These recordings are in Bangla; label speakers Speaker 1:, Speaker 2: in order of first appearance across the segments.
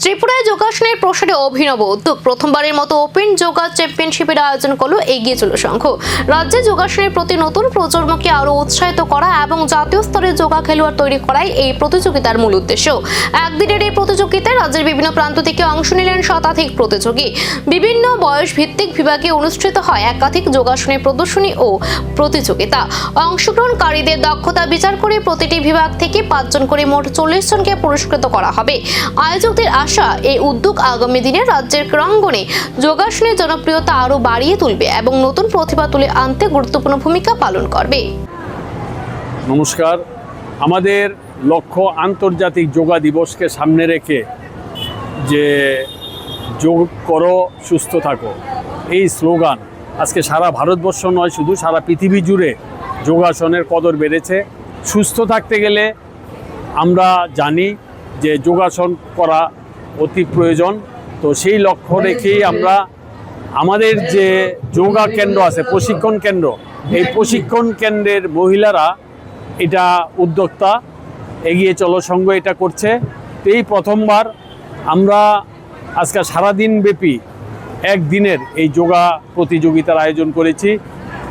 Speaker 1: ত্রিপুরায় যোগাসনের প্রসারে অভিনব উদ্যোগ। প্রথমবারের মতো ওপেন যোগা চ্যাম্পিয়নশিপের আয়োজন করলো এগিয়ে চলো সংঘ। রাজ্যে যোগাসনের প্রতি নতুন প্রজন্মকে আরো উৎসাহিত করা এবং জাতীয় স্তরে যোগা খেলোয়াড় তৈরি করাই এই প্রতিযোগিতার মূল উদ্দেশ্য। একদিনের এই প্রতিযোগিতায় রাজ্যের বিভিন্ন প্রান্ত থেকে অংশ নিলেন শতাধিক প্রতিযোগী। বিভিন্ন বয়স ভিত্তিক বিভাগে অনুষ্ঠিত হয় একাধিক যোগাসনের প্রদর্শনী ও প্রতিযোগিতা। অংশগ্রহণকারীদের দক্ষতা বিচার করে প্রতিটি বিভাগ থেকে 5 জন করে মোট 40 জনকে পুরস্কৃত করা হবে। আয়োজকদের আশা, এই উদ্যোগ আগামী দিনে রাজ্যের ক্রীড়াঙ্গনে যোগাসনের জনপ্রিয়তা আরো বাড়িয়ে তুলবে এবং নতুন প্রতিভা তুলে আনতে গুরুত্বপূর্ণ ভূমিকা পালন করবে।
Speaker 2: নমস্কার। আমাদের লক্ষ্য আন্তর্জাতিক যোগা দিবসকে সামনে রেখে যে যোগ করো সুস্থ থাকো এই স্লোগান আজকে সারা ভারতবর্ষ নয়, শুধু সারা পৃথিবী জুড়ে যোগাসনের কদর বেড়েছে। সুস্থ থাকতে গেলে আমরা জানি যে যোগাসন করা অতি প্রয়োজন। তো সেই লক্ষ্য রেখেই আমরা আমাদের যে যোগা কেন্দ্র আছে, প্রশিক্ষণ কেন্দ্র, এই প্রশিক্ষণ কেন্দ্রের মহিলারা এটা উদ্যোক্তা, এগিয়ে চলো সংঘ এটা করছে। তো এই প্রথমবার আমরা আজকে সারাদিন ব্যাপী একদিনের এই যোগা প্রতিযোগিতার আয়োজন করেছি।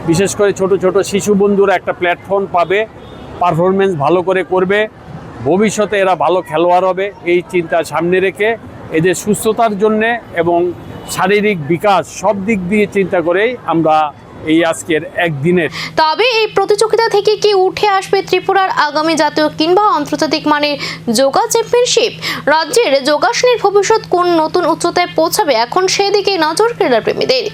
Speaker 2: বিশেষ করে ছোট ছোট শিশু বন্ধুরা একটা প্ল্যাটফর্ম পাবে, পারফরমেন্স ভালো করে করবে, ভবিষ্যতে এরা ভালো খেলোয়াড় হবে। এই চিন্তা সামনে রেখে এদের সুস্থতার জন্যে এবং শারীরিক বিকাশ সব দিক দিয়ে চিন্তা করেই আমরা এই আজকের একদিনের।
Speaker 1: তবে এই প্রতিযোগিতা থেকে কি উঠে আসবে ত্রিপুরার আগামী জাতীয় কিংবা আন্তর্জাতিক মানের যোগা চ্যাম্পিয়নশিপ? রাজ্যের যোগাসনের ভবিষ্যৎ কোন নতুন উচ্চতায় পৌঁছাবে, এখন সেদিকে নজর ক্রীড়াপ্রেমীদের।